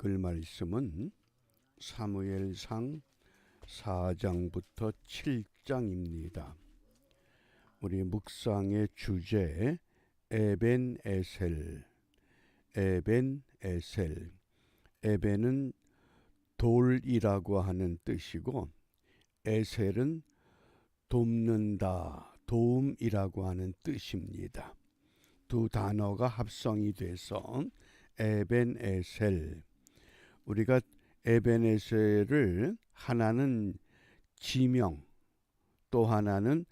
읽을 말씀은 사무엘상 4장부터 7장입니다. 우리 묵상의 주제 에벤에셀. 에벤은 돌이라고 하는 뜻이고 에셀은 돕는다, 도움이라고 하는 뜻입니다. 두 단어가 합성이 돼서 에벤에셀. 우리가 에벤에셀을 하나는 지명, 또 하나는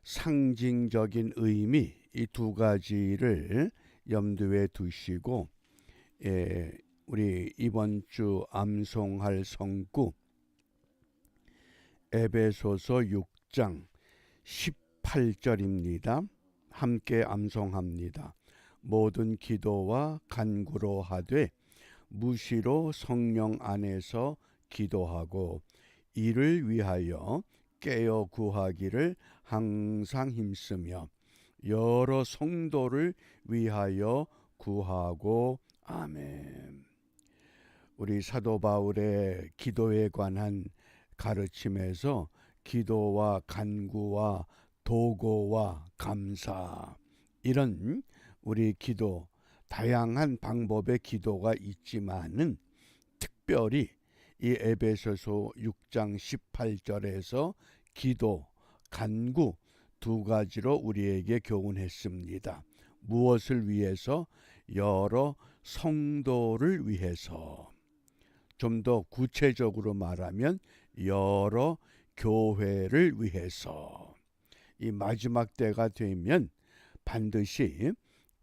상징적인 의미, 이 두 가지를 염두에 두시고 우리 이번 주 암송할 성구 에베소서 6장 18절입니다. 함께 암송합니다. 모든 기도와 간구로 하되 무시로 성령 안에서 기도하고 이를 위하여 깨어 구하기를 항상 힘쓰며 여러 성도를 위하여 구하고 아멘. 우리 사도 바울의 기도에 관한 가르침에서 기도와 간구와 도고와 감사, 이런 우리 기도, 다양한 방법의 기도가 있지만은 특별히 이 에베소서 6장 18절에서 기도, 간구 두 가지로 우리에게 교훈했습니다. 무엇을 위해서? 여러 성도를 위해서. 좀 더 구체적으로 말하면 여러 교회를 위해서. 이 마지막 때가 되면 반드시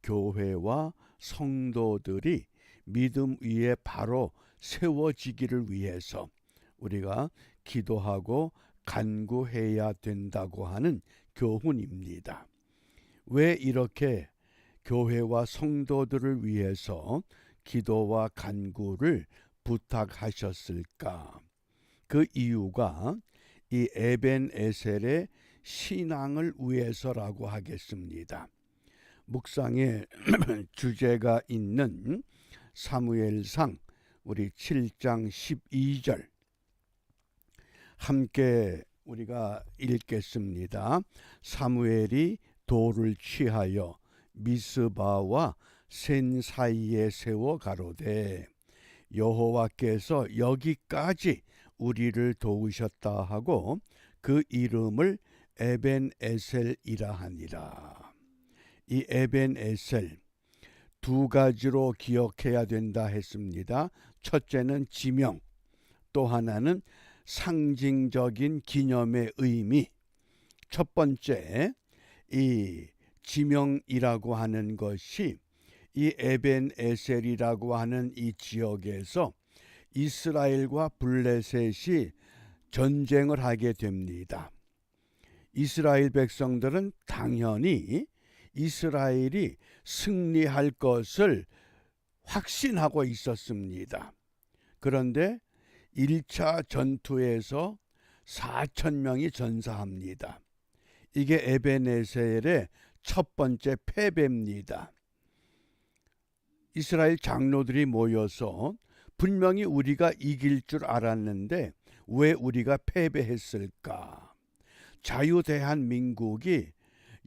교회와 성도들이 믿음 위에 바로 세워지기를 위해서 우리가 기도하고 간구해야 된다고 하는 교훈입니다. 왜 이렇게 교회와 성도들을 위해서 기도와 간구를 부탁하셨을까? 그 이유가 이 에벤에셀의 신앙을 위해서라고 하겠습니다. 묵상의 주제가 있는 사무엘상 우리 7장 12절 함께 우리가 읽겠습니다. 사무엘이 돌을 취하여 미스바와 센 사이에 세워 가로되 여호와께서 여기까지 우리를 도우셨다 하고 그 이름을 에벤에셀이라 하니라. 이 에벤에셀 두 가지로 기억해야 된다 했습니다. 첫째는 지명, 또 하나는 상징적인 기념의 의미. 첫 번째, 이 지명이라고 하는 것이 이 에벤에셀이라고 하는 이 지역에서 이스라엘과 블레셋이 전쟁을 하게 됩니다. 이스라엘 백성들은 당연히 이스라엘이 승리할 것을 확신하고 있었습니다. 그런데 1차 전투에서 4,000명이 전사합니다. 이게 에벤에셀의 첫 번째 패배입니다. 이스라엘 장로들이 모여서 분명히 우리가 이길 줄 알았는데 왜 우리가 패배했을까? 자유대한민국이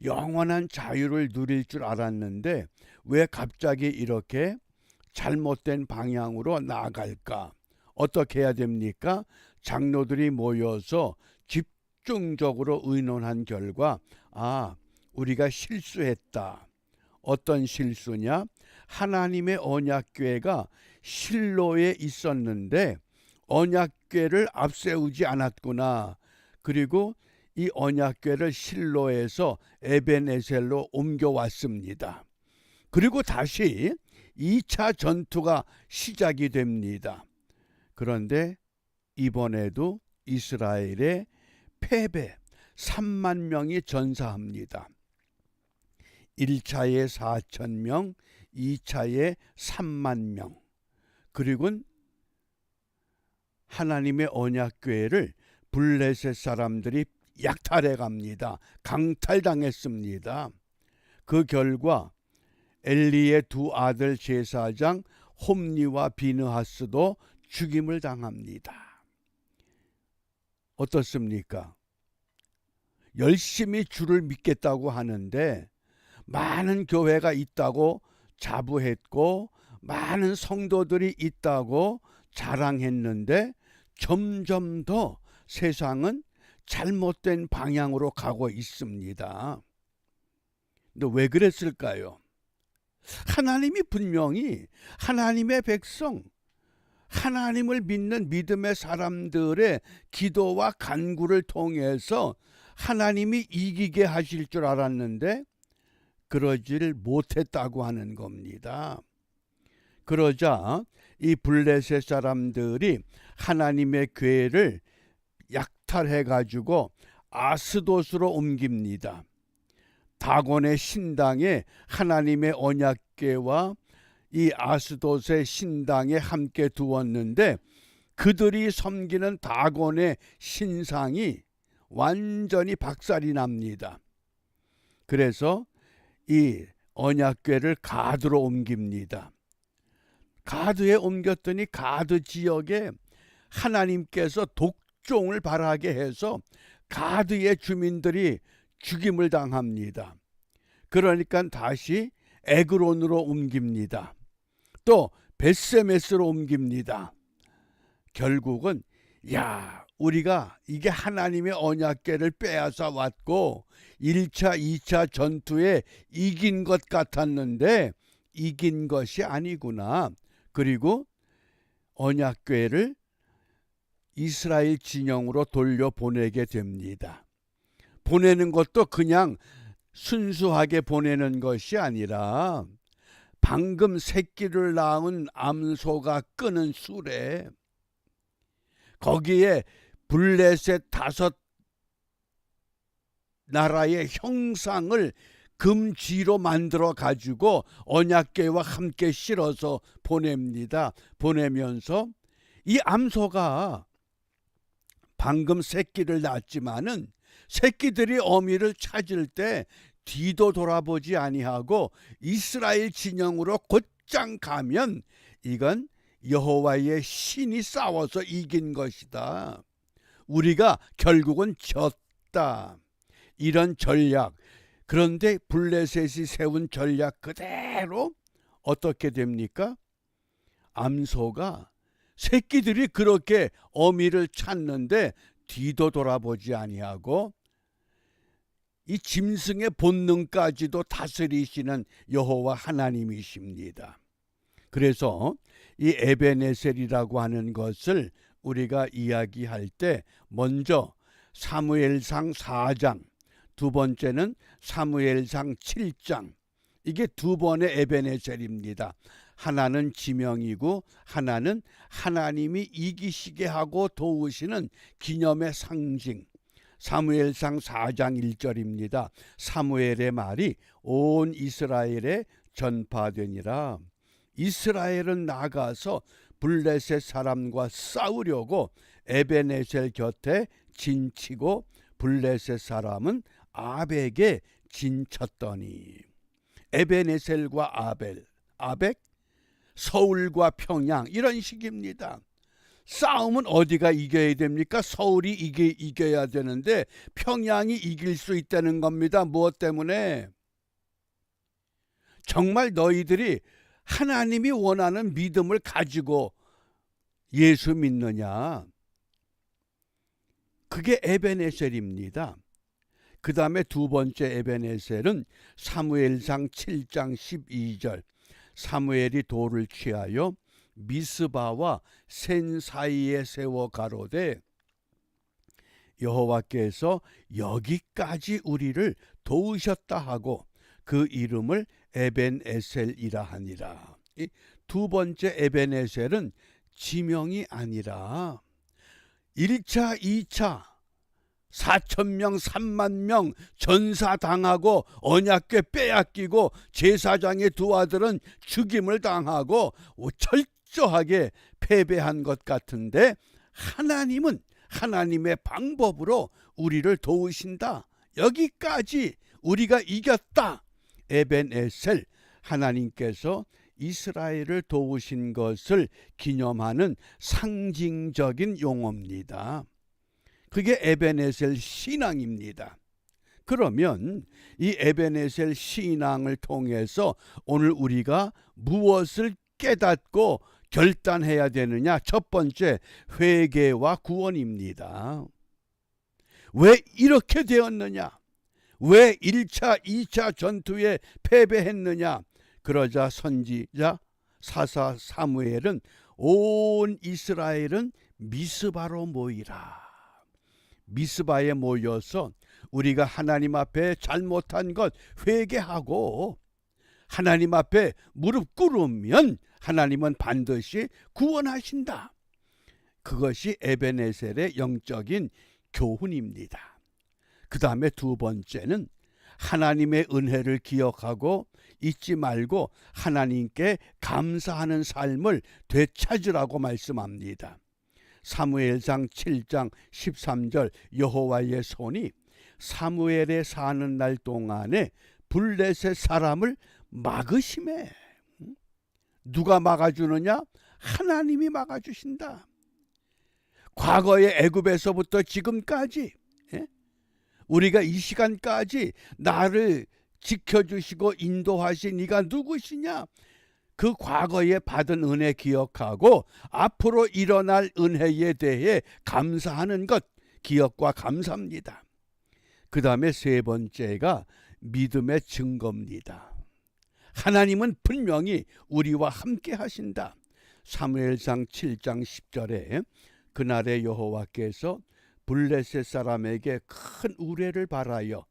영원한 자유를 누릴 줄 알았는데 왜 갑자기 이렇게 잘못된 방향으로 나아갈까? 어떻게 해야 됩니까? 장로들이 모여서 집중적으로 의논한 결과 우리가 실수했다. 어떤 실수냐? 하나님의 언약궤가 실로에 있었는데 언약궤를 앞세우지 않았구나. 그리고 이 언약궤를 실로에서 에벤에셀로 옮겨왔습니다. 그리고 다시 2차 전투가 시작이 됩니다. 그런데 이번에도 이스라엘의 패배, 3만 명이 전사합니다. 1차에 4,000명, 2차에 3만 명. 그리고 하나님의 언약궤를 블레셋 사람들이 약탈해 갑니다. 강탈당했습니다. 그 결과 엘리의 두 아들 제사장 홈리와 비느하스도 죽임을 당합니다. 어떻습니까? 열심히 주를 믿겠다고 하는데 많은 교회가 있다고 자부했고 많은 성도들이 있다고 자랑했는데 점점 더 세상은 잘못된 방향으로 가고 있습니다. 근데 왜 그랬을까요? 하나님이 분명히 하나님의 백성, 하나님을 믿는 믿음의 사람들의 기도와 간구를 통해서 하나님이 이기게 하실 줄 알았는데 그러질 못했다고 하는 겁니다. 그러자 이 블레셋 사람들이 하나님의 궤를 약탈해 가지고 아스돗으로 옮깁니다. 다곤의 신당에 하나님의 언약궤와 이 아스돗의 신당에 함께 두었는데 그들이 섬기는 다곤의 신상이 완전히 박살이 납니다. 그래서 이 언약궤를 가드로 옮깁니다. 가드에 옮겼더니 가드 지역에 하나님께서 독종을 발하게 해서 가드의 주민들이 죽임을 당합니다. 그러니까 다시 에그론으로 옮깁니다. 또 벳세메스로 옮깁니다. 결국은 우리가 이게 하나님의 언약궤를 빼앗아 왔고 1차, 2차 전투에 이긴 것 같았는데 이긴 것이 아니구나. 그리고 언약궤를 이스라엘 진영으로 돌려보내게 됩니다. 보내는 것도 그냥 순수하게 보내는 것이 아니라 방금 새끼를 낳은 암소가 끄는 수레, 거기에 블레셋 5 나라의 형상을 금쥐로 만들어 가지고 언약궤와 함께 실어서 보냅니다. 보내면서 이 암소가 방금 새끼를 낳았지만은 새끼들이 어미를 찾을 때 뒤도 돌아보지 아니하고 이스라엘 진영으로 곧장 가면 이건 여호와의 신이 싸워서 이긴 것이다. 우리가 결국은 졌다. 이런 전략. 그런데 블레셋이 세운 전략 그대로 어떻게 됩니까? 암소가 새끼들이 그렇게 어미를 찾는데 뒤도 돌아보지 아니하고 이 짐승의 본능까지도 다스리시는 여호와 하나님이십니다. 그래서 이 에벤에셀이라고 하는 것을 우리가 이야기할 때 먼저 사무엘상 4장, 두 번째는 사무엘상 7장, 이게 두 번의 에벤에셀입니다. 하나는 지명이고 하나는 하나님이 이기시게 하고 도우시는 기념의 상징. 사무엘상 4장 1절입니다. 사무엘의 말이 온 이스라엘에 전파되니라. 이스라엘은 나가서 블레셋 사람과 싸우려고 에벤에셀 곁에 진치고 블레셋 사람은 아벡에 진쳤더니. 에벤에셀과 아벡, 서울과 평양, 이런 식입니다. 싸움은 어디가 이겨야 됩니까? 서울이 이겨야 되는데 평양이 이길 수 있다는 겁니다. 무엇 때문에? 정말 너희들이 하나님이 원하는 믿음을 가지고 예수 믿느냐? 그게 에벤에셀입니다. 그 다음에 두 번째 에벤에셀은 사무엘상 7장 12절. 사무엘이 돌을 취하여 미스바와 센 사이에 세워 가로되 여호와께서 여기까지 우리를 도우셨다 하고 그 이름을 에벤에셀이라 하니라. 이 두 번째 에벤에셀은 지명이 아니라 1차, 2차 4,000명, 30,000명 전사당하고 언약궤 빼앗기고 제사장의 두 아들은 죽임을 당하고 철저하게 패배한 것 같은데 하나님은 하나님의 방법으로 우리를 도우신다. 여기까지 우리가 이겼다. 에벤에셀, 하나님께서 이스라엘을 도우신 것을 기념하는 상징적인 용어입니다. 그게 에벤에셀 신앙입니다. 그러면 이 에벤에셀 신앙을 통해서 오늘 우리가 무엇을 깨닫고 결단해야 되느냐? 첫 번째, 회개와 구원입니다. 왜 이렇게 되었느냐? 왜 1차, 2차 전투에 패배했느냐? 그러자 선지자 사사 사무엘은 온 이스라엘은 미스바로 모이라. 미스바에 모여서 우리가 하나님 앞에 잘못한 것 회개하고 하나님 앞에 무릎 꿇으면 하나님은 반드시 구원하신다. 그것이 에벤에셀의 영적인 교훈입니다. 그 다음에 두 번째는 하나님의 은혜를 기억하고 잊지 말고 하나님께 감사하는 삶을 되찾으라고 말씀합니다. 사무엘상 7장 13절 여호와의 손이 사무엘에 사는 날 동안에 블레셋 사람을 막으심에, 누가 막아주느냐? 하나님이 막아주신다. 과거의 애굽에서부터 지금까지 우리가 이 시간까지 나를 지켜주시고 인도하신 네가 누구시냐? 그 과거에 받은 은혜 기억하고 앞으로 일어날 은혜에 대해 감사하는 것, 기억과 감사입니다. 그 다음에 세 번째가 믿음의 증거입니다. 하나님은 분명히 우리와 함께 하신다. 사무엘상 7장 10절에 그날의 여호와께서 블레셋 사람에게 큰 우레를 발하여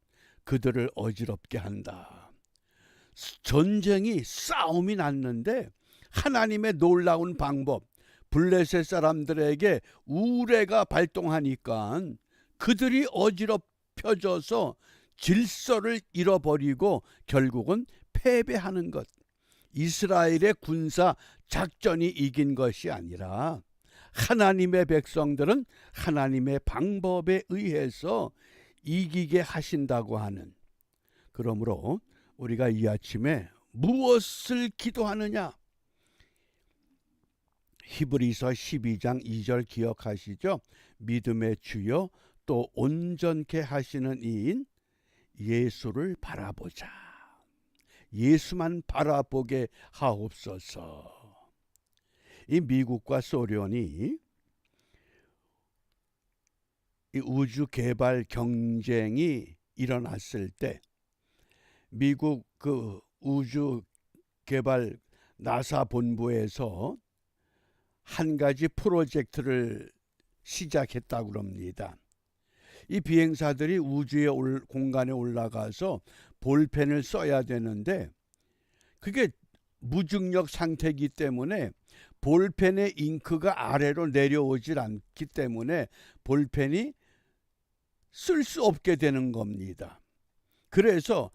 그들을 어지럽게 한다. 전쟁이, 싸움이 났는데 하나님의 놀라운 방법, 블레셋 사람들에게 우레가 발동하니까 그들이 어지럽혀져서 질서를 잃어버리고 결국은 패배하는 것. 이스라엘의 군사 작전이 이긴 것이 아니라 하나님의 백성들은 하나님의 방법에 의해서 이기게 하신다고 하는. 그러므로 우리가 이 아침에 무엇을 기도하느냐? 히브리서 12장 2절 기억하시죠? 믿음의 주요 또 온전케 하시는 이인 예수를 바라보자. 예수만 바라보게 하옵소서. 이 미국과 소련이 이 우주 개발 경쟁이 일어났을 때 미국 그 우주 개발 나사 본부에서 한 가지 프로젝트를 시작했다고 합니다. 이 비행사들이 우주의 공간에 올라가서 볼펜을 써야 되는데 그게 무중력 상태이기 때문에 볼펜의 잉크가 아래로 내려오질 않기 때문에 볼펜이 쓸 수 없게 되는 겁니다. 그래서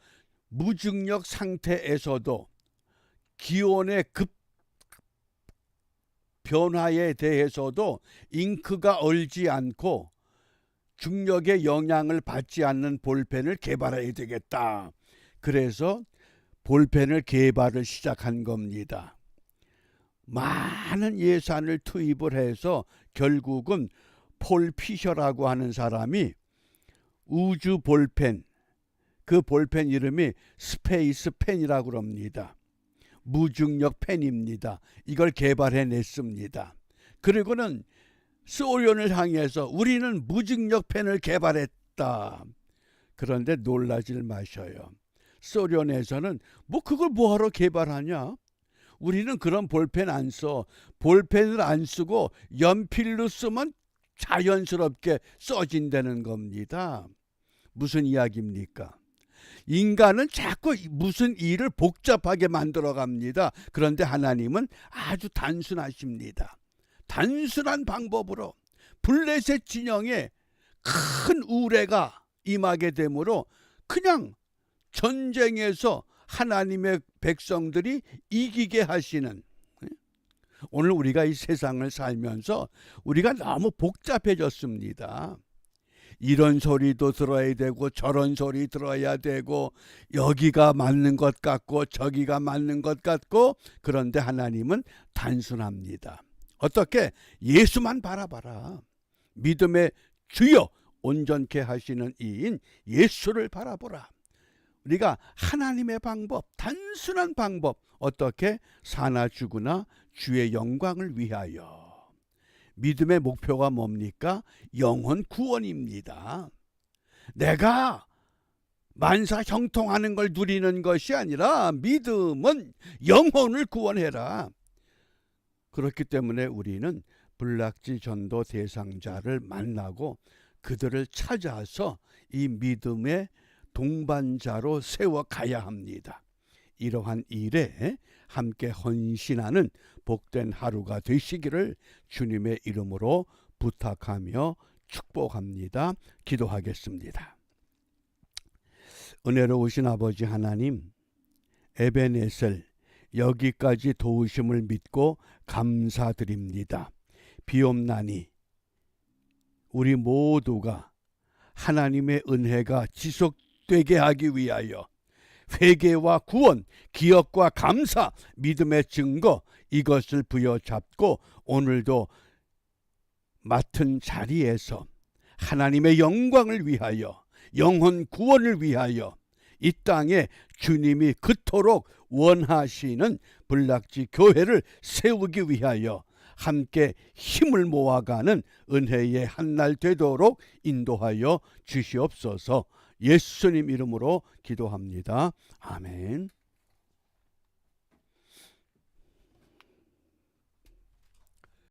무중력 상태에서도 기온의 급 변화에 대해서도 잉크가 얼지 않고 중력의 영향을 받지 않는 볼펜을 개발해야 되겠다. 그래서 볼펜을 개발을 시작한 겁니다. 많은 예산을 투입을 해서 결국은 폴 피셔라고 하는 사람이 우주 볼펜, 그 볼펜 이름이 스페이스 펜이라고 합니다. 무중력 펜입니다. 이걸 개발해냈습니다. 그리고는 소련을 향해서 우리는 무중력 펜을 개발했다. 그런데 놀라질 마셔요. 소련에서는 그걸 뭐하러 개발하냐? 우리는 그런 볼펜 안 써. 볼펜을 안 쓰고 연필로 쓰면 자연스럽게 써진다는 겁니다. 무슨 이야기입니까? 인간은 자꾸 무슨 일을 복잡하게 만들어 갑니다. 그런데 하나님은 아주 단순하십니다. 단순한 방법으로 블레셋 진영에 큰 우레가 임하게 되므로 그냥 전쟁에서 하나님의 백성들이 이기게 하시는. 오늘 우리가 이 세상을 살면서 우리가 너무 복잡해졌습니다. 이런 소리도 들어야 되고 저런 소리 들어야 되고 여기가 맞는 것 같고 저기가 맞는 것 같고, 그런데 하나님은 단순합니다. 어떻게? 예수만 바라봐라. 믿음의 주여 온전케 하시는 이인 예수를 바라보라. 우리가 하나님의 방법, 단순한 방법, 어떻게? 사나 죽으나 주의 영광을 위하여. 믿음의 목표가 뭡니까? 영혼 구원입니다. 내가 만사 형통하는 걸 누리는 것이 아니라 믿음은 영혼을 구원해라. 그렇기 때문에 우리는 불락지 전도 대상자를 만나고 그들을 찾아서 이 믿음의 동반자로 세워가야 합니다. 이러한 일에 함께 헌신하는 복된 하루가 되시기를 주님의 이름으로 부탁하며 축복합니다. 기도하겠습니다. 은혜로우신 아버지 하나님, 에베네셀 여기까지 도우심을 믿고 감사드립니다. 비옵나니 우리 모두가 하나님의 은혜가 지속되게 하기 위하여 회개와 구원, 기억과 감사, 믿음의 증거, 이것을 부여잡고 오늘도 맡은 자리에서 하나님의 영광을 위하여, 영혼 구원을 위하여 이 땅에 주님이 그토록 원하시는 불락지 교회를 세우기 위하여 함께 힘을 모아가는 은혜의 한날 되도록 인도하여 주시옵소서. 예수님 이름으로 기도합니다. 아멘.